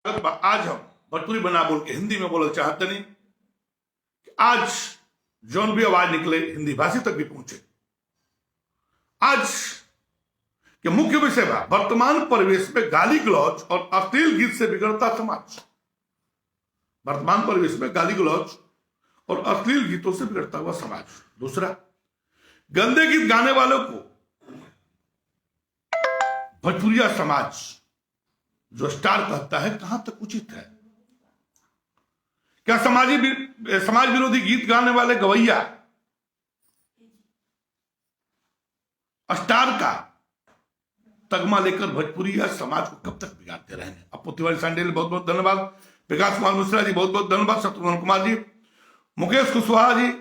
आज हम भोजपुरी बना बोल के हिंदी में बोलना चाहते नहीं। आज जौन भी आवाज निकले हिंदी भाषी तक भी पहुंचे। आज के मुख्य विषय बा वर्तमान परिवेश में गाली गलौज और अश्लील गीत से बिगड़ता समाज। वर्तमान परिवेश में गाली गलौज और अश्लील गीतों से बिगड़ता हुआ समाज। दूसरा, गंदे गीत गाने वालों को भोजपुरिया समाज जो स्टार कहता है कहां तक उचित है? क्या समाज विरोधी गीत गाने वाले गवैया स्टार का तगमा लेकर भोजपुरिया समाज को कब तक बिगाड़ते रहेंगे? अपू तिवारी सांडेल बहुत बहुत धन्यवाद। विकास कुमार मिश्रा जी बहुत बहुत धन्यवाद। शत्रुघ्न कुमार जी, मुकेश कुशवाहा जी,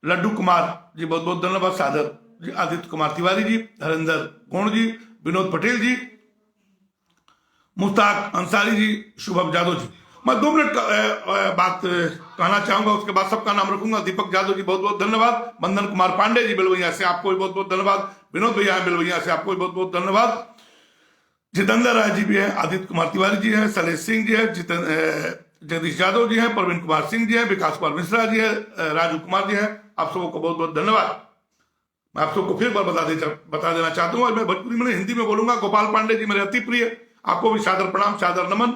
लड्डू कुमार जी बहुत बहुत धन्यवाद। सादर जी, आदित्य कुमार तिवारी जी, हरेंद्र गोण जी, विनोद पटेल जी, मुश्ताक अंसारी जी, शुभम जादव जी। मैं 2 मिनट बात कहना चाहूंगा, उसके बाद सबका नाम रखूंगा। दीपक जादव जी बहुत बहुत धन्यवाद। बंदन कुमार पांडे जी बेलवैया से आपको भी बहुत बहुत धन्यवाद। विनोद भैया बेलवैया से आपको भी बहुत बहुत धन्यवाद। जितेंद्र राय जी भी हैं, आदित्य कुमार तिवारी जी हैं, शैलेश सिंह जी हैं, जगदीश यादव जी हैं, प्रवीण कुमार सिंह जी हैं, विकास कुमार मिश्रा जी हैं, राजू कुमार जी हैं। आप सबको बहुत बहुत धन्यवाद। मैं आप सबको फिर बार बता देना चाहता हूँ, मैं भोजपुरी में हिंदी में बोलूंगा। गोपाल पांडे जी मेरे अति प्रिय, आपको भी सादर प्रणाम, सादर नमन।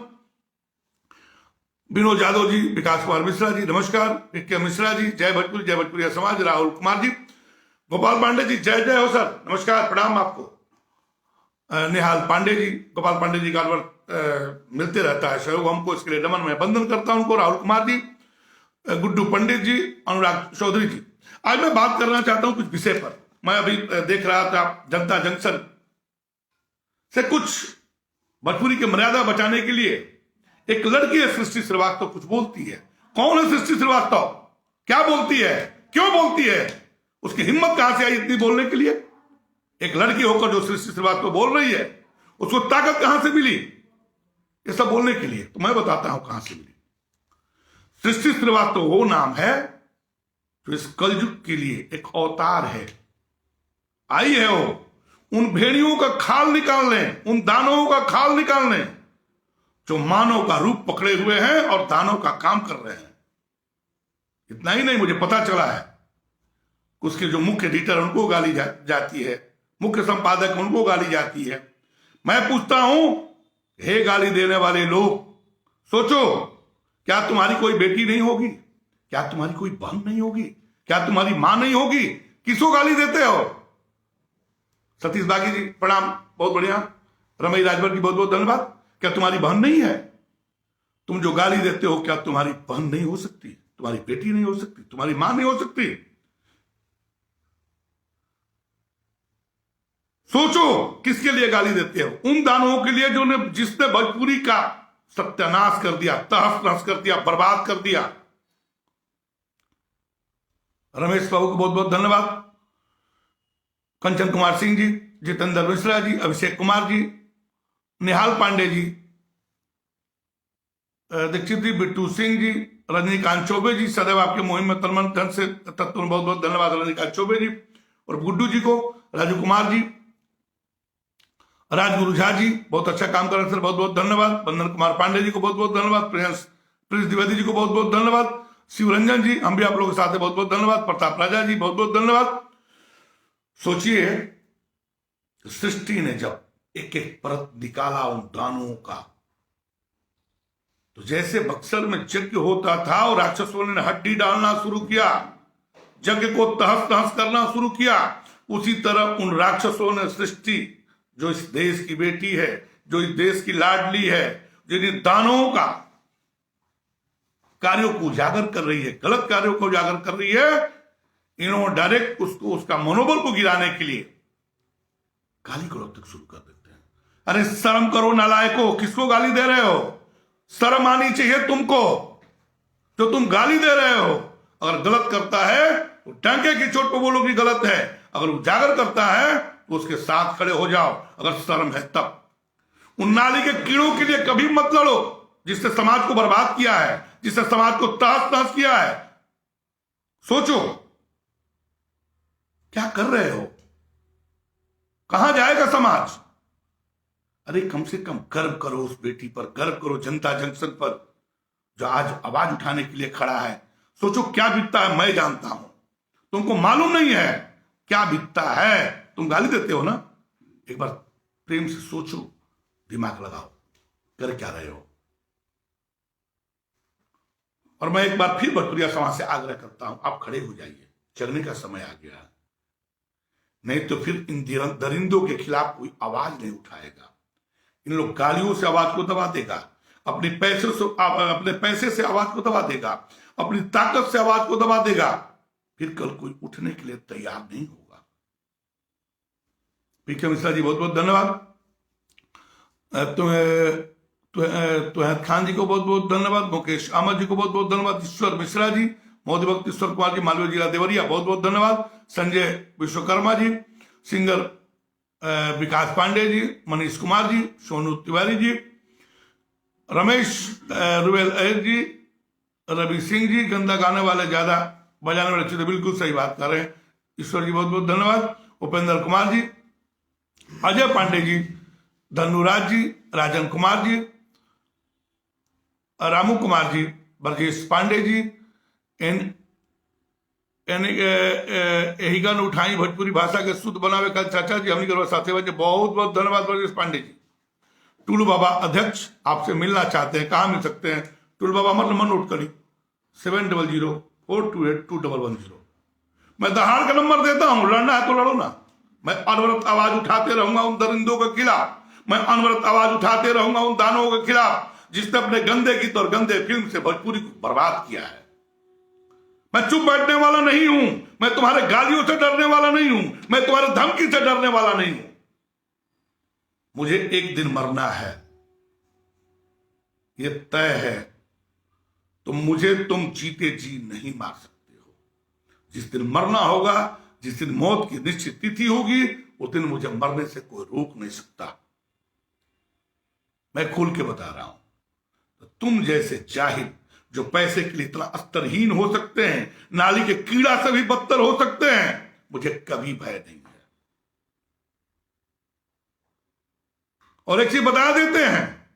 विनोद यादव जी, विकास कुमार मिश्रा जी नमस्कार। के मिश्रा जी जय भोजपुरी, जय भोजपुरिया समाज। राहुल कुमार जी, गोपाल पांडे जी जय जय हो सर, नमस्कार प्रणाम आपको। निहाल पांडे जी, गोपाल पांडे जी का मिलते रहता है सहयोग हमको, इसके लिए नमन मैं वंदन करता हूं उनको। राहुल कुमार जी, गुड्डू पंडित जी, अनुराग चौधरी जी। आज मैं बात करना चाहता हूं कुछ विषय पर। मैं अभी देख रहा था जनता जंक्शन से कुछ भोजपुरी की मर्यादा बचाने के लिए एक लड़की है सृष्टि श्रीवास्तव कुछ बोलती है। कौन है सृष्टि श्रीवास्तव? क्या बोलती है? क्यों बोलती है? उसकी हिम्मत कहां से आई इतनी बोलने के लिए? एक लड़की होकर जो सृष्टि श्रीवास्तव बोल रही है, उसको ताकत कहां से मिली ये सब बोलने के लिए? तो मैं बताता हूं कहां से मिली। सृष्टि श्रीवास्तव वो नाम है जो इस कलयुग के लिए एक अवतार है। आई है वो उन भेड़ियों का खाल निकालने, उन दानवों का खाल निकालने जो मानव का रूप पकड़े हुए हैं और दानव का काम कर रहे हैं। इतना ही नहीं, मुझे पता चला है उसके जो मुख्य एडिटर उनको गाली जाती है, मुख्य संपादक उनको गाली जाती है। मैं पूछता हूं, हे गाली देने वाले लोग, सोचो, क्या तुम्हारी कोई बेटी नहीं होगी? क्या तुम्हारी कोई बहन नहीं होगी? क्या तुम्हारी मां नहीं होगी? किसको गाली देते हो? सतीश बागी जी प्रणाम, बहुत बढ़िया। रमेश राजभर जी बहुत बहुत धन्यवाद। क्या तुम्हारी बहन नहीं है? तुम जो गाली देते हो, क्या तुम्हारी बहन नहीं हो सकती? तुम्हारी बेटी नहीं हो सकती? तुम्हारी मां नहीं हो सकती? सोचो किसके लिए गाली देते हो? उन दानवों के लिए जिसने भोजपुरी का सत्यानाश कर दिया, तहस नहस कर दिया, बर्बाद कर दिया। रमेश बाबू को बहुत बहुत धन्यवाद। कंचन कुमार सिंह जी, जितेंद्र मिश्रा जी, अभिषेक कुमार जी, निहाल पांडे जी, दीक्षित जी, बिट्टू सिंह जी, रजनीकांत चौबे जी, सदैव आपके मुहिम में तनमन धन से तत्व बहुत बहुत धन्यवाद रजनीकांत चौबे जी और गुड्डू जी को, राजू कुमार जी, राजगुरु झा जी बहुत अच्छा काम कर रहे हैं सर, बहुत बहुत धन्यवाद। बंदन कुमार पांडे जी को बहुत बहुत धन्यवाद। प्रिंस द्विवेदी जी को बहुत बहुत धन्यवाद। शिवरंजन जी, हम भी आप लोगों के साथ हैं, बहुत बहुत धन्यवाद। प्रताप राजा जी बहुत बहुत धन्यवाद। सोचिए, सृष्टि ने जब एक एक परत निकाला उन दानवों का, तो जैसे बक्सर में यज्ञ होता था और राक्षसों ने हड्डी डालना शुरू किया, यज्ञ को तहस तहस करना शुरू किया, उसी तरह उन राक्षसों ने सृष्टि जो इस देश की बेटी है, जो इस देश की लाडली है, जो इन दानवों का कार्यों को उजागर कर रही है, गलत कार्यों को उजागर कर रही है, इन्होंने डायरेक्ट उसको, उसका मनोबल को गिराने के लिए गाली गलौज तक शुरू कर देते हैं। अरे शर्म करो नालायको, किसको गाली दे रहे हो? शर्म आनी चाहिए तुमको जो तुम गाली दे रहे हो। अगर गलत करता है तो डंके की चोट पर बोलो कि गलत है, अगर उजागर करता है तो उसके साथ खड़े हो जाओ, अगर शर्म है तब। उन नाली के कीड़ों के लिए कभी मत लड़ो जिसने समाज को बर्बाद किया है, जिसने समाज को तहस नहस किया है। सोचो क्या कर रहे हो, कहां जाएगा समाज? अरे कम से कम गर्व करो उस बेटी पर, गर्व करो जनता जंक्शन पर जो आज आवाज उठाने के लिए खड़ा है। सोचो क्या बीतता है, मैं जानता हूं, तुमको मालूम नहीं है क्या बीतता है। तुम गाली देते हो ना, एक बार प्रेम से सोचो, दिमाग लगाओ, कर क्या रहे हो। और मैं एक बार फिर भोजपुरिया समाज से आग्रह करता हूं, आप खड़े हो जाइए, चलने का समय आ गया है, नहीं तो फिर इन दरिंदों के खिलाफ कोई आवाज नहीं उठाएगा। इन लोग गालियों से आवाज को दबा देगा, अपने पैसे से आवाज को दबा देगा, अपनी ताकत से आवाज को दबा देगा, फिर कल कोई उठने के लिए तैयार नहीं होगा। पीके मिश्रा जी बहुत बहुत धन्यवाद। तुहैत खान जी को बहुत बहुत धन्यवाद। मुकेश अहमद जी को बहुत बहुत धन्यवाद। ईश्वर मिश्रा जी, मोदी भक्त ईश्वर कुमार जी, मालवीय जिला देवरिया, बहुत बहुत धन्यवाद। संजय विश्वकर्मा जी, सिंगर विकास पांडे जी, मनीष कुमार जी, सोनू तिवारी जी, रमेश रुबेल अहिर जी, रवि सिंह जी, गंदा गाने वाले ज्यादा बजाने वाले अच्छे, बिल्कुल सही बात कर रहे हैं। ईश्वर जी बहुत बहुत धन्यवाद। उपेंद्र कुमार जी, अजय पांडे जी, धनुराज जी, राजन कुमार जी, रामू कुमार जी, ब्रजेश पांडे जी, एहिगन उठाई भोजपुरी भाषा के शुद्ध बनावे कल चाचा जी, हमनी के साथी बच्चे, बहुत बहुत धन्यवाद ब्रजेश पांडे जी। टुलू बाबा अध्यक्ष आपसे मिलना चाहते हैं, कहाँ मिल सकते हैं? टुलू बाबा हमारा नंबर नोट करी 7004282110। मैं दहाड़ का नंबर देता हूं, लड़ना है तो लड़ो ना। मैं अनवरत आवाज उठाते रहूंगा उन दरिंदों के खिलाफ, मैं अनवरत आवाज उठाते रहूंगा उन दानवों के खिलाफ जिसने अपने गंदे गीत और गंदे फिल्म से भोजपुरी को बर्बाद किया है। मैं चुप बैठने वाला नहीं हूं, मैं तुम्हारे गालियों से डरने वाला नहीं हूं, मैं तुम्हारे धमकी से डरने वाला नहीं हूं। मुझे एक दिन मरना है, यह तय है, तो मुझे तुम जीते जी नहीं मार सकते हो। जिस दिन मरना होगा, जिस दिन मौत की निश्चित तिथि होगी, उस दिन मुझे मरने से कोई रोक नहीं सकता। मैं खुल के बता रहा हूं, तो तुम जैसे जाहिल जो पैसे के लिए इतना अस्तरहीन हो सकते हैं, नाली के कीड़ा से भी बदतर हो सकते हैं, मुझे कभी भय नहीं है। और एक चीज बता देते हैं,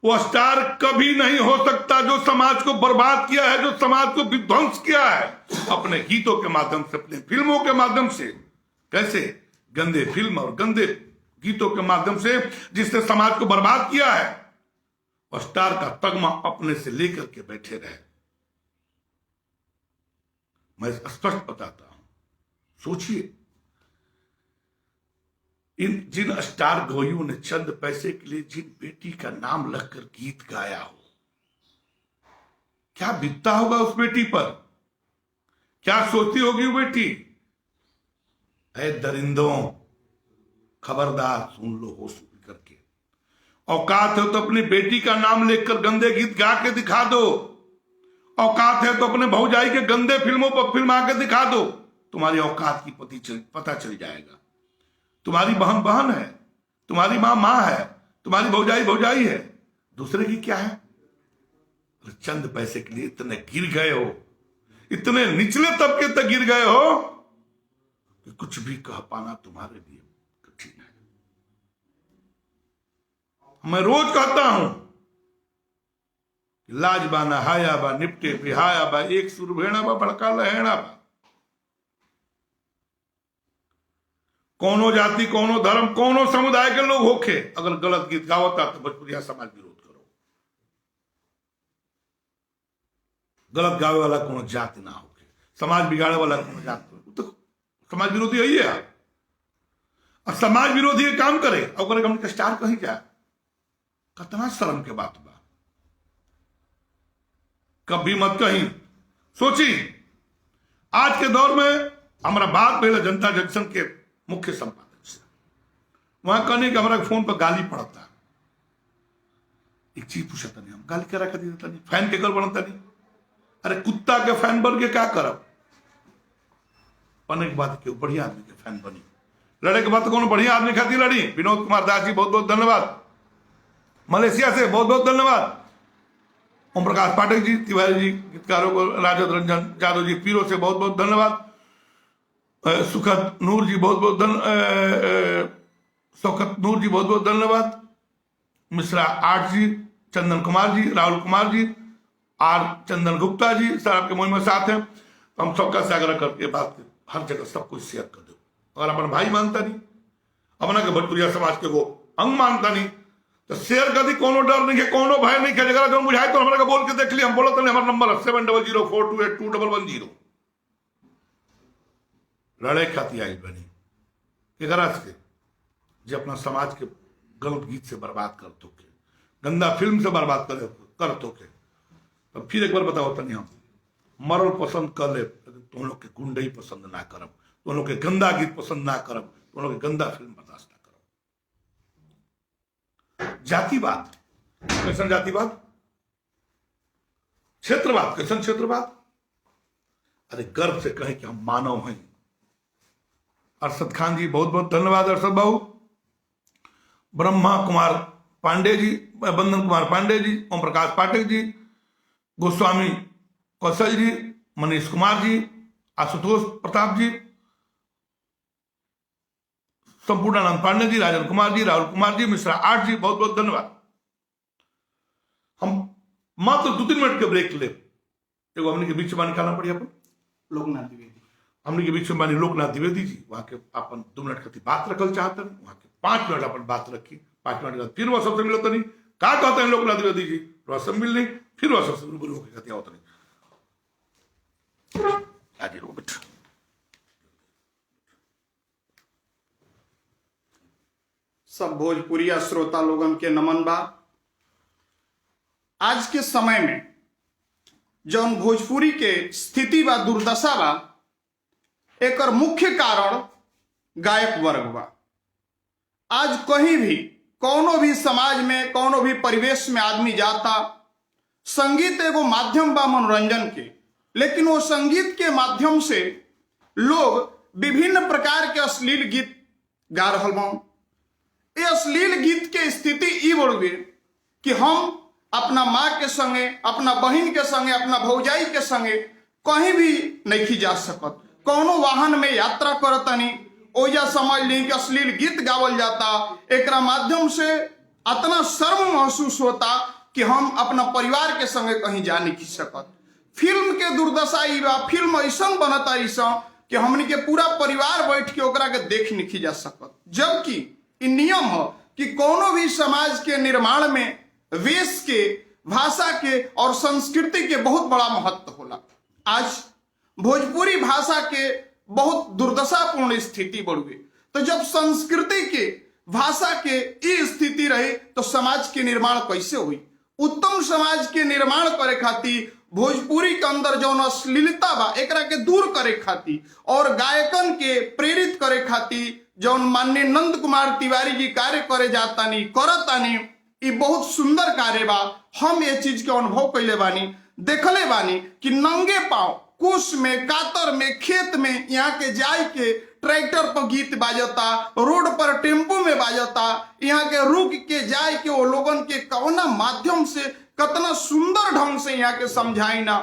वो स्टार कभी नहीं हो सकता जो समाज को बर्बाद किया है, जो समाज को विध्वंस किया है अपने गीतों के माध्यम से, अपने फिल्मों के माध्यम से। कैसे? गंदे फिल्म और गंदे गीतों के माध्यम से, जिसने समाज को बर्बाद किया है। और स्टार का तगमा अपने से लेकर के बैठे रहे। मैं स्पष्ट बताता हूं, सोचिए, इन जिन स्टार गवैयों ने चंद पैसे के लिए जिन बेटी का नाम लगकर गीत गाया हो, क्या बीतता होगा उस बेटी पर, क्या सोचती होगी वो बेटी? ऐ दरिंदों, खबरदार, सुन लो होश करके। औकात है तो अपनी बेटी का नाम लेकर गंदे गीत गा के दिखा दो, औकात है तो अपने भौजाई के गंदे फिल्मों पर फिल्म के दिखा दो, तुम्हारी औकात की पता चल जाएगा। तुम्हारी बहन बहन है, तुम्हारी मां मां है, तुम्हारी भौजाई भौजाई है, दूसरे की क्या है? चंद पैसे के लिए इतने गिर गए हो, इतने निचले तबके तक गिर गए हो कि कुछ भी कह पाना तुम्हारे लिए कठिन है। मैं रोज कहता हूं, लाजबा नहाया बा, निपटे बिहाया बा, एक सुर भेड़ा बा, बड़का लहेड़ा बा। कोनो जाति, कोनो धर्म, कोनो समुदाय के लोग होके अगर गलत गीत गावता तो भोजपुरिया समाज विरोध करो। गलत गावे वाला कोनो जाति ना होके, समाज बिगाड़े वाला कोनो जाति, तो समाज विरोधी है। और समाज विरोधी ये काम करे और हम स्टार कहीं जाए, कितना शर्म के बात बा। कभी मत कहीं सोची। आज के दौर में हमारा बात पहले जनता जंक्शन के मुख्य संपादक से, वहां कहने कि हमारा फोन पर गाली पड़ता। एक चीज पूछता नहीं, हम गाली करा कर देता नहीं, फैन के कर बनता नहीं। अरे कुत्ता के फैन बन के क्या करब? बने के बाद क्यों बढ़िया आदमी के फैन बनी, लड़े के बाद तो कौन बढ़िया आदमी खाती लड़ी। विनोद कुमार दास जी बहुत बहुत धन्यवाद, मलेशिया से बहुत बहुत धन्यवाद। ओम प्रकाश पाठक जी, तिवारी जी, गीतकारों को राजद रंजन यादव जी, पीरो से बहुत बहुत धन्यवाद। सुखद नूर जी बहुत बहुत शौकत नूर जी बहुत बहुत धन्यवाद। मिश्रा 8 जी, चंदन कुमार जी, राहुल कुमार जी, आर चंदन गुप्ता जी सर आपके मुहिम में साथ हैं। तो हम सबका से आग्रह करके बात हर जगह सब कुछ शेयर कर दो। अगर अपन भाई मानता नहीं, अपना के भोजपुरिया समाज के वो अंग मानता नहीं तो शेयर कर दी। कोनो डर नहीं है, कोनो भय नहीं है। जगह जो बुझाए तो हमारा बोल के देख लिया। हम बोला तो हमारा नंबर है 7004282111 लड़े खाती आई बनी के गरज के जो अपना समाज के गलत गीत से बर्बाद कर तो के, गंदा फिल्म से बर्बाद कर तो के। तो फिर एक बार बताओ तनी, हम मरल पसंद कर ले, तुम लोग के गुंडई पसंद ना करब, तुम लोग के गंदा गीत पसंद ना करब, तुम लोग के गंदा फिल्म बर्दाश्त ना करब। जातिवाद कैसन जातिवाद, क्षेत्रवाद कैसन क्षेत्रवाद। अरे गर्व से कहें कि हम मानव हैं। अरशद खान जी बहुत बहुत धन्यवाद। अरशद बाबू, ब्रह्मा कुमार पांडे जी, बंदन कुमार पांडे जी, ओम प्रकाश पाठक जी, गोस्वामी कौशल जी, मनीष कुमार जी, आशुतोष प्रताप जी, संपूर्णानंद पांडे जी, राजन कुमार जी, राहुल कुमार जी, मिश्रा 8 जी, बहुत बहुत धन्यवाद। हम मात्र 2-3 मिनट के ब्रेक ले। एगो हमने के बीच में निकालना पड़ी अपन लोकनाथ द्विवेदी, हमने के बीच में मानी लोकनाथ द्विवेदी जी, वहां के अपन 2 मिनट की बात रखल चाहते हैं, वहां के 5 मिनट अपन बात रखी। 5 मिनट के बाद फिर वह सबसे मिलता नहीं, क्या कहते हैं लोकनाथ द्विवेदी जी, वह सब मिल नहीं, फिर वह सबसे रूबरू होकर कहते होता नहीं। आगे रो बेटा। सब भोजपुरिया श्रोता लोगन के नमन बा। आज के समय में जौन भोजपुरी के स्थिति बा, दुर्दशा बा, एकर मुख्य कारण गायक वर्ग बा। आज कहीं भी कौनो भी समाज में कौनो भी परिवेश में आदमी जाता, संगीत एगो माध्यम बा मनोरंजन के, लेकिन वो संगीत के माध्यम से लोग विभिन्न प्रकार के अश्लील गीत गा रहल बा। ये अश्लील गीत के स्थिति ई बढ़ गई कि हम अपना माँ के संगे, अपना बहन के संगे, अपना भौजाई के संगे कहीं भी नहीं जा सकत। कौनो वाहन में यात्रा करतनी ओजा समझ ली कि अश्लील गीत गावल जाता। एक माध्यम से इतना शर्म महसूस होता कि हम अपना परिवार के संगे कहीं जा नहीं सकत। फिल्म के दुर्दशा ई बा, फिल्म ऐसा बनता ऐसा कि हमनी के पूरा परिवार बैठ के ओकरा के देख नहीं जा सकत। जबकि इ नियम है कि कोनो भी समाज के निर्माण में वेश के, भाषा के और संस्कृति के बहुत बड़ा महत्व होला। आज भोजपुरी भाषा के बहुत दुर्दशापूर्ण स्थिति बढ़ गई। तो जब संस्कृति के, भाषा के ये स्थिति रही तो समाज के निर्माण कैसे हुई। उत्तम समाज के निर्माण करे खातिर भोजपुरी के अंदर जौन अश्लीलता बा एकरा के दूर करे खातिर और गायकन के प्रेरित करे खातिर जौन माननीय नंद कुमार तिवारी जी कार्य करे जातानी करतानी, ये बहुत सुंदर कार्य बा। हम ये चीज के अनुभव कैले बानी, देखले बानी कि नंगे पांव कुश में, कातर में, खेत में यहाँ के जाय के ट्रैक्टर पर गीत बाजता, रोड पर टेम्पो में बाजता, यहाँ के रुक के जाय के वो लोगन के कौना माध्यम से कितना सुंदर ढंग से यहाँ के समझाई ना।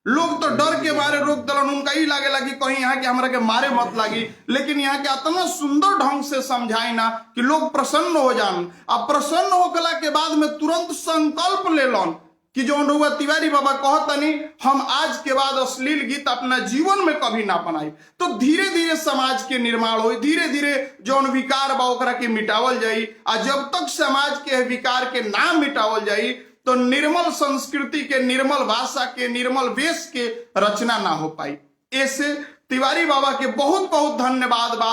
लोग तो डर के मारे रोक दलन, उनका ही लागे लगी कहीं यहाँ के हमरा के मारे मत लगी, लेकिन यहाँ के इतना सुंदर ढंग से समझाई ना कि लोग प्रसन्न हो जान। अब प्रसन्न होकला के बाद में तुरंत संकल्प ले लन कि जो अनुवा तिवारी बाबा कहतनी हम आज के बाद अश्लील गीत अपना जीवन में कभी ना बनाई। तो धीरे धीरे समाज के निर्माण हो, धीरे धीरे जौन विकार बा ओकरा के मिटावल जाई। आ जब तक समाज के विकार के ना मिटावल जाई तो निर्मल संस्कृति के, निर्मल भाषा के, निर्मल वेश के रचना ना हो पाई। ऐसे तिवारी बाबा के बहुत बहुत धन्यवाद बा।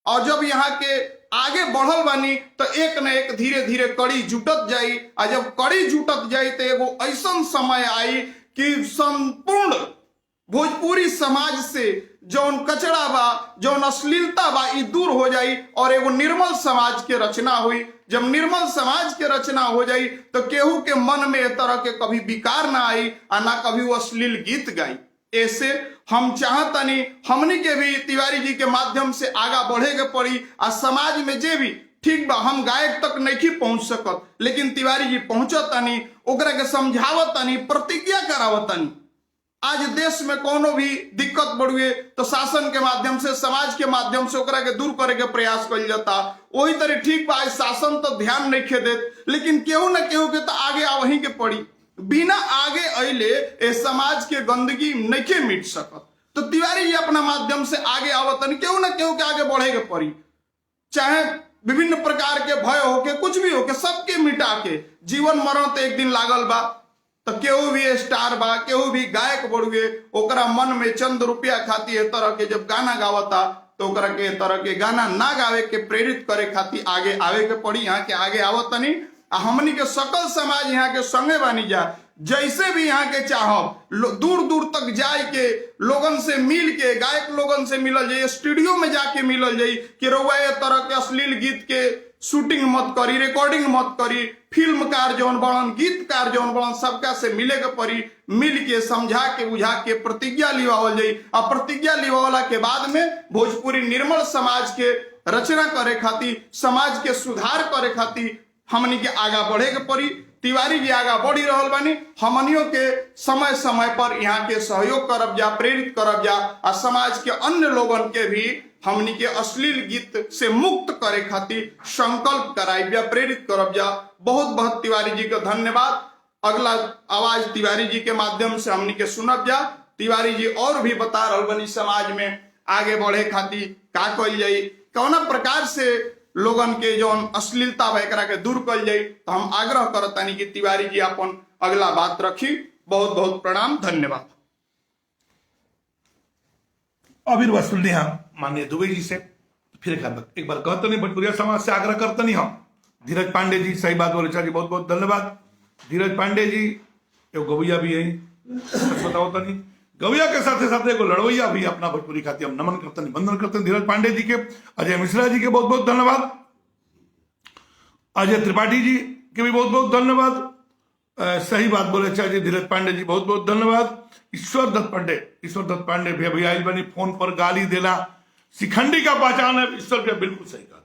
और जब यहाँ के आगे बढ़ल बानी तो एक न एक धीरे धीरे कड़ी जुटत जाई। और जब कड़ी जुटत जाई तो एगो ऐसा समय आई कि संपूर्ण भोजपुरी समाज से जौन कचरा बा, जौन अश्लीलता बा, ये दूर हो जाई और एगो निर्मल समाज के रचना हुई। जब निर्मल समाज के रचना हो जाई तो केहू के मन में इस तरह के कभी विकार ना आई और ना कभी वो अश्लील गीत गाई। ऐसे हम चाहतनी हमनी के भी तिवारी जी के माध्यम से आगा बढ़े के पड़ी। आ समाज में जे भी ठीक बा, हम गायक तक नहीं पहुंच सकत, लेकिन तिवारी जी पहुंचतनी, ओकरा के समझावतनी, प्रतिज्ञा करावतनी। आज देश में कोनो भी दिक्कत बढ़ुए तो शासन के माध्यम से, समाज के माध्यम से ओकरा के दूर करे के प्रयास कइल जाता। वही तरह ठीक बा, शासन तो ध्यान नहीं खे देत, लेकिन केहू न केहू के तो आगे आवही के पड़ी। बिना आगे अइले ए समाज के गंदगी नहीं मिट सकत। तो तिवारी जी अपना माध्यम से आगे आवतन, केहू न केहू के आगे बढ़े के पड़ी। चाहे विभिन्न प्रकार के भय होके, कुछ भी होके, सबके मिटा के जीवन मरण तो एक दिन लागल बा। तो केहू भी स्टार बा, केहू भी गायक बढ़ुए, ओकरा मन में चंद रुपया खातिर ए तरह के जब गाना गावता तो ओकरा के तरह के गाना ना गावे के प्रेरित करे खातिर आगे आवे के पड़ी। यहाँ के आगे आवतनी हमनी के सकल समाज यहाँ के संगे बानी जा। जैसे भी यहाँ के चाहब दूर दूर तक जाए के लोगन से मिल के, गायक लोगन से मिलल जाए, स्टूडियो में जाके मिलल जाए कि रउआ ये तरह के अश्लील गीत के शूटिंग मत करी, रिकॉर्डिंग मत करी। फिल्मकार जौन बड़न, गीतकार जौन बड़न, सबका से मिले के पड़ी। मिल के समझा के बुझा के प्रतिज्ञा लिवावल जाई। और प्रतिज्ञा लिवावला के बाद में भोजपुरी निर्मल समाज के रचना करे खातिर, समाज के सुधार करे खातिर हमनी के आगा बढ़े के पड़ी। तिवारी जी आगा बढ़ी रहल बानी, हमनियों के समय समय पर यहाँ के सहयोग करब जा, प्रेरित करब जा। और समाज के अन्य लोगन के भी हमनी के अश्लील गीत से मुक्त करे खातिर संकल्प कराइब जा, प्रेरित करब जा। बहुत बहुत तिवारी जी का धन्यवाद। अगला आवाज तिवारी जी के माध्यम से हमनी के सुनब जा। तिवारी जी और भी बता रहल बानी समाज में आगे बढ़े खातिर का कइल जाई, कौना प्रकार से लोगन के जौन अश्लीलता बा एकरा के दूर कइल जाई। तो हम आग्रह करतानी कि तिवारी जी अपन अगला बात रखी। बहुत बहुत प्रणाम, धन्यवाद। अभी बस सुन लिया माननीय दुबे जी से। फिर एक बार कहते नहीं, भोजपुरिया समाज से आग्रह करते नहीं हम। धीरज पांडे जी सही बात बोले जी, बहुत बहुत धन्यवाद। धीरज पांडे जी एगो गवैया भी है, बताओ तो नहीं, गवैया के साथ साथ एगो लड़वैया भी अपना भोजपुरी खातिर हम नमन करते नहीं, वंदन करते हैं धीरज पांडे जी के। अजय मिश्रा जी के बहुत बहुत धन्यवाद। अजय त्रिपाठी जी के भी बहुत बहुत धन्यवाद। सही बात बोले जी धीरज पांडे जी, बहुत बहुत धन्यवाद। ईश्वर दत्त पांडे भी अभी आई बनी फोन पर गाली देना शिखंडी का पहचान है। ईश्वर भैया बिल्कुल सही कहा,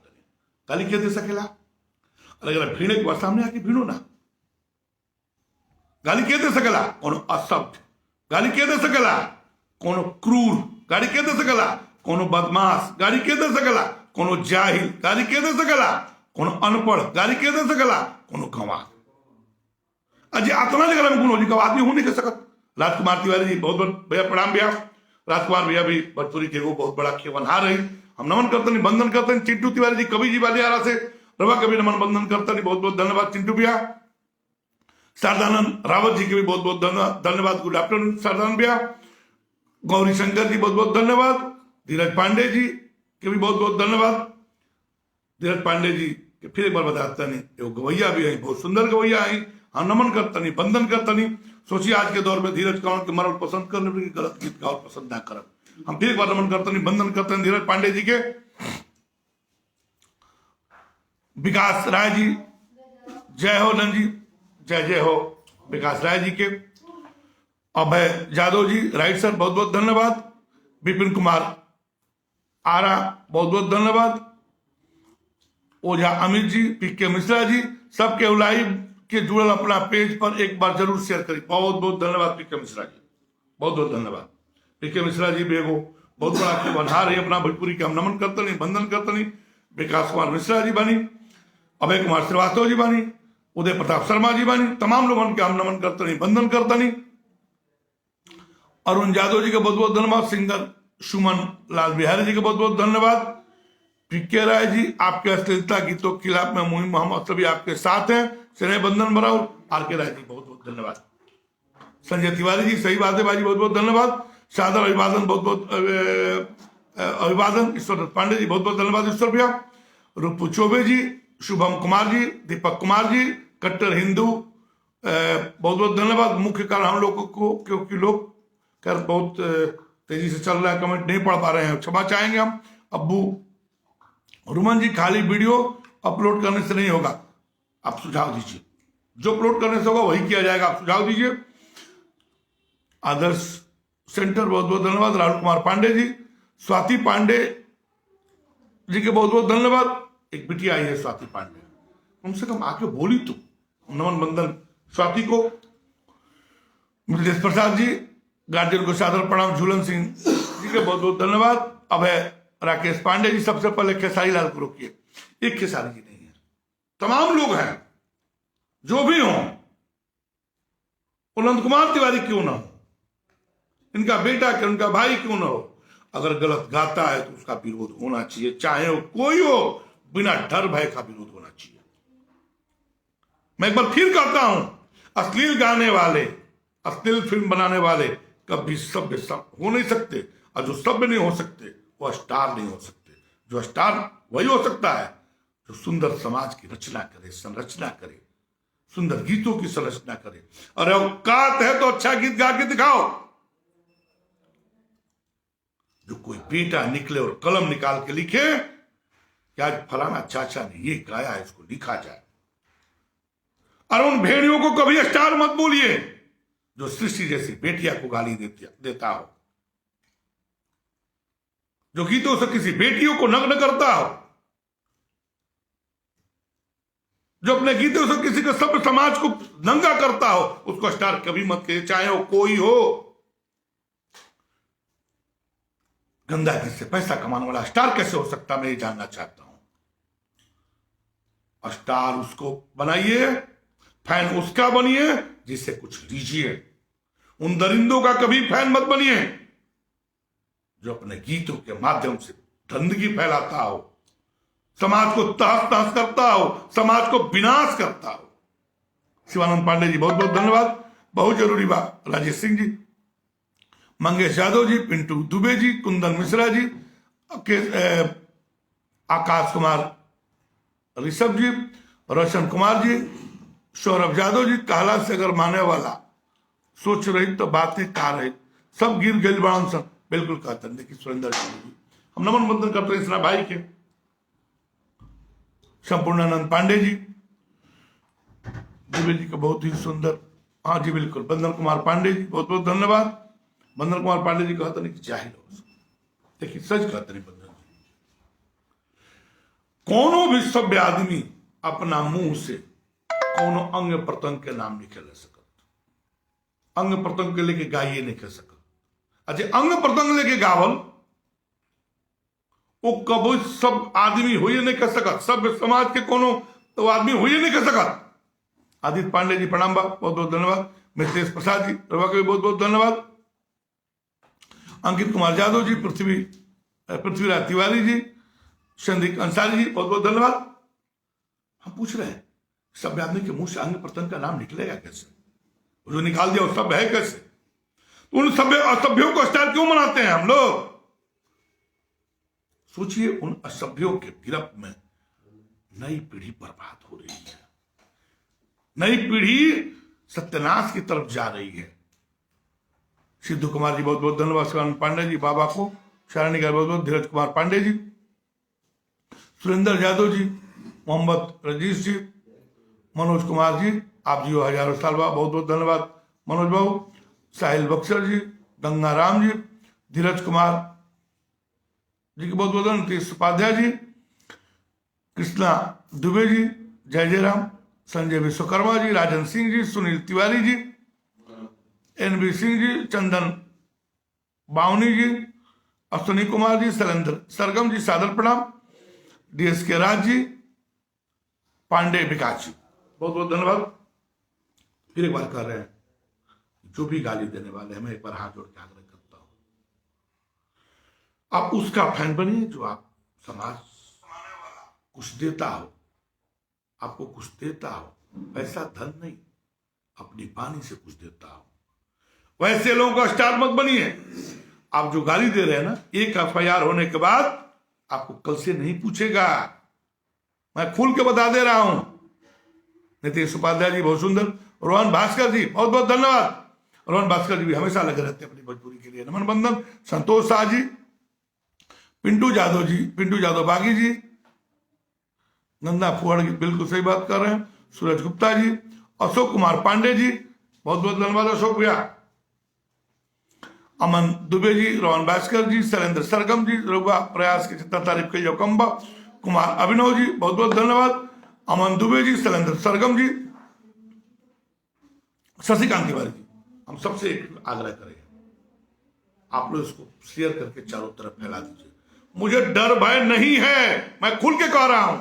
गाली क्या दे सकेला? अगर भीड़े के सामने आके भीड़ो ना, गाली क्या दे सकेला? कोनो असभ्य गाली क्या दे सकेला? कोनो क्रूर गाली क्या दे सकेला? कोनो बदमाश गाली क्या दे सकेला? कोनो जाहिल गाली क्या दे सकेला? कोनो अनपढ़ गाली क्या दे सकेला? कोनो गंवार। अजय आत्मा जगह में गुण हो आदमी हो नहीं कर सकत। राजकुमार तिवारी जी बहुत बहुत भैया प्रणाम भैया। राजकुमार भैया भी भोजपुरी के वो बहुत बड़ा खेवनहार है, हम नमन करते नहीं, बंधन करते हैं। चिंटू तिवारी जी कवि जी वाले आरा से रवा कभी नमन बंधन करते नहीं, बहुत बहुत धन्यवाद चिंटू भैया। शारदानंद रावत जी के भी बहुत बहुत धन्यवाद, गुड आफ्टरनून शारदानंद भैया। गौरी शंकर जी बहुत बहुत धन्यवाद। धीरज पांडे जी के भी बहुत बहुत धन्यवाद। धीरज पांडे जी के फिर एक बार बताता नहीं, वो गवैया भी है, बहुत सुंदर गवैया है, हम नमन करता नहीं, बंधन करता नहीं। सोचिए आज के दौर में धीरज कंवर के मरल पसंद करने पर गलत गीत गाओ पसंद ना कर, हम फिर एक बार नमन करता नहीं, बंधन करते हैं धीरज पांडे जी के। विकास राय जी जय हो, नंद जी जय जय हो विकास राय जी के। अभय जादव जी राइट सर बहुत बहुत धन्यवाद। विपिन कुमार आरा बहुत बहुत धन्यवाद। ओझा अमित जी, पीके मिश्रा जी, सबके लाइव के जुड़ल अपना पेज पर एक बार जरूर शेयर करी। बहुत बहुत धन्यवाद पीके मिश्रा जी, बहुत बहुत धन्यवाद। पीके मिश्रा जी भी एगो बहुत बड़ा बधार है अपना भोजपुरी के, हम नमन करते नहीं, बंधन करते नहीं। विकास कुमार मिश्रा जी बानी, अभय कुमार श्रीवास्तव जी बानी, उदय प्रताप शर्मा जी बानी, तमाम लोगों के हम नमन करते नहीं, बंधन करते नहीं। अरुण यादव जी का बहुत बहुत धन्यवाद। सिंगर सुमन लाल बिहारी जी का बहुत बहुत धन्यवाद। पीके राय जी आपके अश्लीलता गीतों के खिलाफ में मुहिम मोहम्मद सभी आपके साथ हैं, स्नेह बंधन बराउ। आर के राय जी बहुत बहुत धन्यवाद। संजय तिवारी जी सही बात है भाई, बहुत बहुत धन्यवाद। सादर अभिवादन बहुत बहुत अभिवादन। ईश्वर दत्त पांडे जी बहुत बहुत धन्यवाद ईश्वर भैया। रूपू चौबे जी, शुभम कुमार जी, दीपक कुमार जी, कट्टर हिंदू बहुत बहुत धन्यवाद। मुख्य कारण हम लोगों को, क्योंकि लोग खैर बहुत तेजी से चल रहा है, कमेंट नहीं पढ़ पा रहे हैं, क्षमा चाहेंगे हम। अब्बू रुमन जी खाली वीडियो अपलोड करने से नहीं होगा, आप सुझाव दीजिए, जो अपलोड करने से होगा वही किया जाएगा, आप सुझाव दीजिए। आदर्श सेंटर बहुत बहुत धन्यवाद। राहुल कुमार पांडे जी, स्वाति पांडे जी के बहुत बहुत धन्यवाद। एक बिटिया आई है स्वाति पांडे, कम से कम आके बोली तो, नमन बंधन स्वाति को। मिथिलेश प्रसाद जी गार्जियन को सादर प्रणाम। झूलन सिंह जी के बहुत बहुत धन्यवाद। अभय राकेश पांडे जी, सबसे पहले खेसारी लाल को रोकिए। एक खेसारी जी नहीं है, तमाम लोग हैं, जो भी हों, नंद कुमार तिवारी क्यों ना हो, इनका बेटा क्यों, उनका भाई क्यों ना हो, अगर गलत गाता है तो उसका विरोध होना चाहिए, चाहे वो कोई हो, बिना डर भय का विरोध होना चाहिए। मैं एक बार फिर कहता हूं, अश्लील गाने वाले, अश्लील फिल्म बनाने वाले कभी सभ्य हो नहीं सकते, और जो सभ्य नहीं हो सकते वो स्टार नहीं हो सकते। जो स्टार वही हो सकता है जो सुंदर समाज की रचना करे, संरचना करे, सुंदर गीतों की संरचना करे। और औकात है तो अच्छा गीत गा के दिखाओ। जो कोई बेटा निकले और कलम निकाल के लिखे कि आज फलाना चाचा ने ये गाया है, इसको लिखा जाए। और उन भेड़ियों को कभी स्टार मत बोलिए जो सृष्टि जैसी बेटिया को गाली देता हो, जो गीतों से किसी बेटियों को नग्न करता हो, जो अपने गीतों से किसी के सभ्य समाज को नंगा करता हो, उसको स्टार कभी मत कहिए, चाहे वो कोई हो। गंदा गीत से पैसा कमाने वाला स्टार कैसे हो सकता, मैं ये जानना चाहता हूं। स्टार उसको बनाइए, फैन उसका बनिए जिससे कुछ लीजिए। उन दरिंदों का कभी फैन मत बनिए जो अपने गीतों के माध्यम से गंदगी फैलाता हो, समाज को तहस नहस करता हो, समाज को विनाश करता हो। शिवानंद पांडे जी बहुत बहुत धन्यवाद। बहुत जरूरी बात, राजेश सिंह जी, मंगेश यादव जी, पिंटू दुबे जी, कुंदन मिश्रा जी, आकाश कुमार ऋषभ जी, रोशन कुमार जी, सौरभ यादव जी, कहला से अगर माने वाला सोच रही तो बातें कहा रही, सब गिर गए बड़ान सन। बिल्कुल कहते हैं। देखिए सुरेंद्र जी, हम नमन बंदन करते हैं इसरा भाई के। संपूर्णानंद पांडे जी, दुबे जी का बहुत ही सुंदर, हाँ जी बिल्कुल। बंदन कुमार पांडे जी बहुत बहुत धन्यवाद। बंदन कुमार पांडे जी कहते नहीं कि जाहिल हो, देखिए सच कहते नहीं बंदन जी। कोनो भी सभ्य आदमी अपना मुंह से कोनो अंग प्रत्यंग के नाम नहीं ले सकता, अंग प्रत्यंग के लेके गाइए नहीं कह सकता। अच्छा, अंग प्रत्यंग लेके गावल वो कभी सब आदमी हुई नहीं कह सकता, सभ्य समाज के कोनो तो आदमी हुई नहीं कह सकता। आदित्य पांडे जी प्रणाम बा, बहुत बहुत धन्यवाद। मितेश प्रसाद जी रवा के बहुत बहुत धन्यवाद। अंकित कुमार यादव जी, पृथ्वीराज तिवारी जी, संदीप अंसारी जी बहुत बहुत धन्यवाद। हम पूछ रहे हैं सभ्य आदमी के मुंह से अंग प्रत्यंग का नाम निकलेगा कैसे? जो निकाल दिया वो सभ्य है कैसे? तो उन सभ्य असभ्यों को स्टार क्यों मनाते हैं हम लोग? सोचिए, उन असभ्यों के गिरफ्त में नई पीढ़ी बर्बाद हो रही है, नई पीढ़ी सत्यानाश की तरफ जा रही है। सिद्धू कुमार जी बहुत बहुत धन्यवाद। शिवानंद पांडे जी, बाबा को शारणी का बहुत बहुत, धीरज कुमार पांडे जी, सुरेंद्र यादव जी, मोहम्मद रजीश जी, मनोज कुमार जी, आप जी हजारों साल बाद, बहुत बहुत धन्यवाद मनोज बाबू। साहिल बक्सर जी, गंगाराम जी, धीरज कुमार जी की बहुत बहुत धन्यवाद। तीस उपाध्याय जी, कृष्णा दुबे जी, जय जयराम, संजय विश्वकर्मा जी, राजन सिंह जी, सुनील तिवारी जी, एनबी सिंह जी, चंदन बावनी जी, अश्विनी कुमार जी, शैलेंद्र सरगम जी, सादर प्रणाम। डीएस के राज जी, पांडे विकास जी बहुत बहुत धन्यवाद। फिर एक बार कर रहे हैं, जो भी गाली देने वाले हैं, मैं एक बार हाथ जोड़ के आग्रह करता हूं, आप उसका फैन बनिए जो आप समाज कुछ देता हो, आपको कुछ देता हो, पैसा धन नहीं, अपनी पानी से कुछ देता हो, वैसे लोगों का स्टार मत बनिए। आप जो गाली दे रहे हैं ना, एक एफआईआर होने के बाद आपको कल से नहीं पूछेगा, मैं खुल के बता दे रहा हूं। नीतीश उपाध्याय जी बहुत सुंदर, रोहन भास्कर जी बहुत बहुत धन्यवाद। रोहन भास्कर जी भी हमेशा लगे रहते हैं अपनी भोजपुरी के लिए, नमन बंदन। संतोष शाह जी, पिंटू यादव जी, पिंटू यादव बागी जी, नंदा फुआड़ जी बिल्कुल सही बात कर रहे हैं, सूरज गुप्ता जी, अशोक कुमार पांडे जी बहुत बहुत धन्यवाद अशोक भैया, अमन दुबे जी, रोहन भास्कर जी, शैलेंद्र सरगम जी, रघुआ प्रयास की जितना तारीफ की कम्बा, कुमार अभिनव जी बहुत बहुत धन्यवाद, अमन दुबे जी, शैलेंद्र सरगम जी, शशिकांत तिवारी जी। हम सबसे एक आग्रह करेंगे, आप लोग इसको शेयर करके चारों तरफ फैला दीजिए। मुझे डर भय नहीं है, मैं खुल के कह रहा हूं।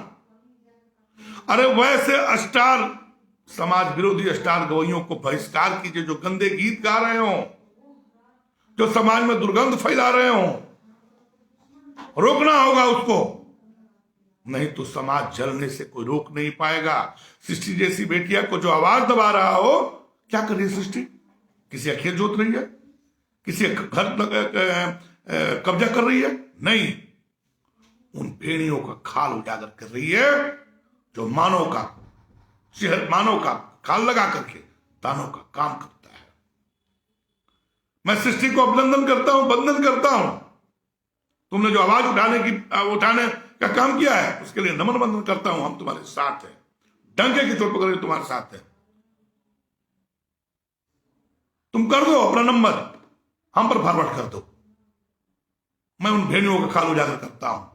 अरे वैसे स्टार समाज विरोधी स्टार गवैयों को बहिष्कार कीजिए जो गंदे गीत गा रहे हो, जो समाज में दुर्गंध फैला रहे हो, रोकना होगा उसको, नहीं तो समाज जलने से कोई रोक नहीं पाएगा। सृष्टि जैसी बेटिया को जो आवाज दबा रहा हो, क्या कर रही है सृष्टि? किसी का खेत जोत रही है? किसी घर कब्जा कर रही है? नहीं, उन भेड़ियों का खाल उजागर कर रही है जो मानव का खाल लगा करके दानों का काम करता है। मैं सृष्टि को अभिनंदन करता हूं, वंदन करता हूं। तुमने जो आवाज उठाने का काम किया है उसके लिए नमन वंदन करता हूं। हम तुम्हारे साथ हैं, डंके की चोट पकड़ के तुम्हारे साथ हैं। तुम कर दो अपना नंबर, हम पर फॉरवर्ड कर दो। मैं उन भेड़ियों का खाल उजागर करता हूं।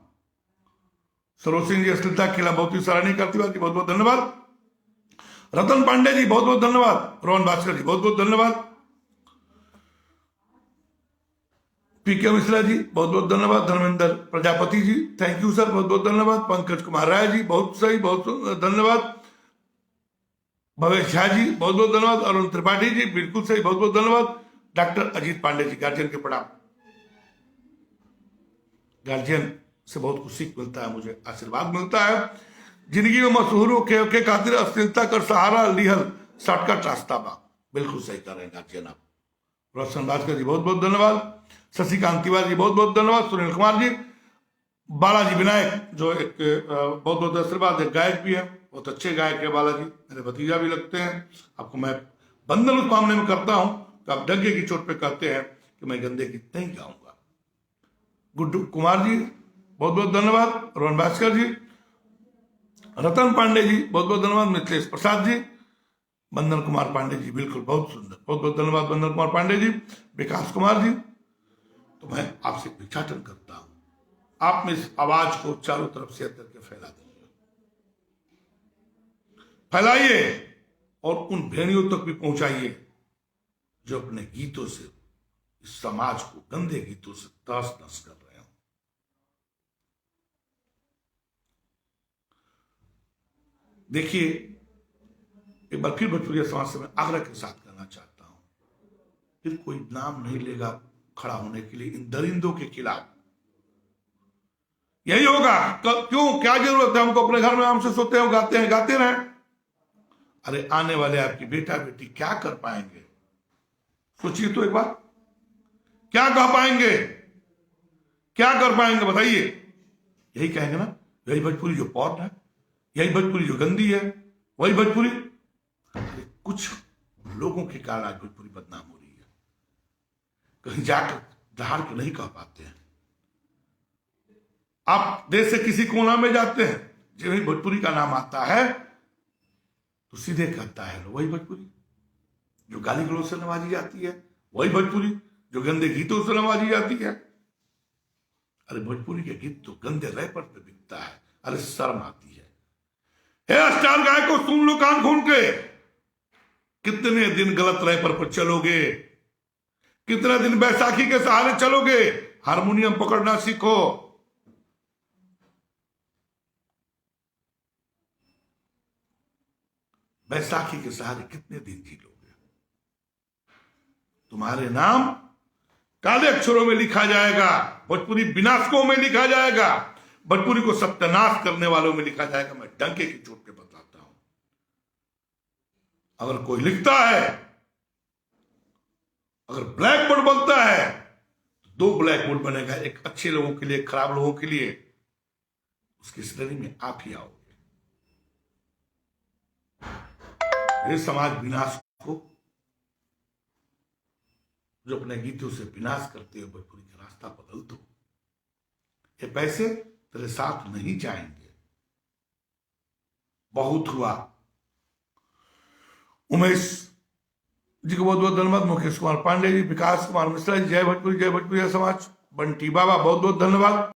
सरोज सिंह जी अश्लीलता के खिलाफ बहुत ही सराहनीय करती जी, बहुत बहुत धन्यवाद। रतन पांडे जी बहुत बहुत धन्यवाद। रोहन भास्कर जी बहुत बहुत धन्यवाद। पीके मिश्रा जी बहुत बहुत धन्यवाद। Dharmendra Prajapati ji thank you sir, बहुत बहुत धन्यवाद। पंकज कुमार राय जी बहुत सही, बहुत धन्यवाद। भवेश झा जी बहुत बहुत धन्यवाद। अरुण त्रिपाठी जी बिल्कुल सही, बहुत बहुत धन्यवाद। डॉक्टर अजीत पांडे जी गार्जियन के प्रणाम। गार्जियन से बहुत कुछ सीख मिलता है, मुझे आशीर्वाद मिलता है। जिंदगी में मशहूर के खातिर अश्लीलता कर सहारा लिहल शॉर्टकट रास्ता बा। बिल्कुल सही कर रहे हैं गार्जियन आप। रोशन भास्कर जी बहुत बहुत धन्यवाद। शशिकांत तिवारी जी बहुत बहुत धन्यवाद। सुनील कुमार जी, बालाजी विनायक जो एक बहुत बहुत आशीर्वाद, एक गायक भी है, बहुत अच्छे गायक है बालाजी, मेरे भतीजा भी लगते हैं। आपको मैं बंधन उस मामले में करता हूं तो आप डंके की चोट पे कहते हैं कि मैं गंदे गीत नहीं गाऊंगा। गुड्डू कुमार जी बहुत बहुत धन्यवाद। रोहन भास्कर जी, रतन पांडे जी बहुत बहुत धन्यवाद। मिथिलेश प्रसाद जी, बंदन कुमार पांडे जी बिल्कुल बहुत सुंदर, बहुत बहुत धन्यवाद बंदन कुमार पांडे जी। विकास कुमार जी, तो मैं आपसे भिक्षाटन करता हूं, आप में इस आवाज को चारों तरफ शेयर करके फैला दीजिए, फैलाइए और उन भेड़ियों तक भी पहुंचाइए जो अपने गीतों से इस समाज को गंदे गीतों से तहस नहस कर रहे हो। देखिए, एक बार फिर भोजपुरी समाज से मैं आग्रह के साथ कहना चाहता हूं, फिर कोई नाम नहीं लेगा खड़ा होने के लिए इन दरिंदों के खिलाफ। यही होगा, क्यों, क्या जरूरत है हमको अपने घर में हमसे सोते हो, गाते रहें। अरे आने वाले आपकी बेटा बेटी क्या कर पाएंगे? सोचिए तो एक बार, क्या कह पाएंगे, क्या कर पाएंगे बताइए? यही कहेंगे ना, यही भोजपुरी जो पॉर्न है, यही भोजपुरी जो गंदी है, वही भोजपुरी। कुछ लोगों के कारण आज भोजपुरी बदनाम हो रही है, कहीं जाकर दहाड़ के नहीं कह पाते हैं। आप देश से किसी कोना में जाते हैं, जब ही भोजपुरी का नाम आता है तो सीधे कहता है वही भोजपुरी जो गाली गलौज से नवाजी जाती है, वही भोजपुरी जो गंदे गीतों से नवाजी जाती है। अरे भोजपुरी के गीत तो गंदे रैपर पे बिकता है। अरे शर्म आती है। हे स्टार गाय को सुन लो कान खोल के, कितने दिन गलत रैपर पर चलोगे? कितने दिन बैसाखी के सहारे चलोगे? हारमोनियम पकड़ना सीखो। बैसाखी के सहारे कितने दिन जी लोगे? तुम्हारे नाम काले अक्षरों में लिखा जाएगा, भोजपुरी विनाशकों में लिखा जाएगा, भोजपुरी को सत्यानाश करने वालों में लिखा जाएगा। मैं डंके की चोट पे बताता हूं, अगर कोई लिखता है, अगर ब्लैक बोर्ड बनता है तो दो ब्लैक बोर्ड बनेगा, एक अच्छे लोगों के लिए, एक खराब लोगों के लिए। उसकी श्रेणी में आप ही आओगे। ये समाज विनाश को जो अपने गीतों से विनाश करते हो, भोजपुरी का रास्ता बदल दो। ये पैसे तेरे साथ नहीं जाएंगे। बहुत हुआ। उमेश जी को बहुत बहुत धन्यवाद। मुकेश कुमार पांडे जी, विकास कुमार मिश्रा जी, जय भोजपुरी जय समाज। बंटी बाबा बहुत बहुत धन्यवाद।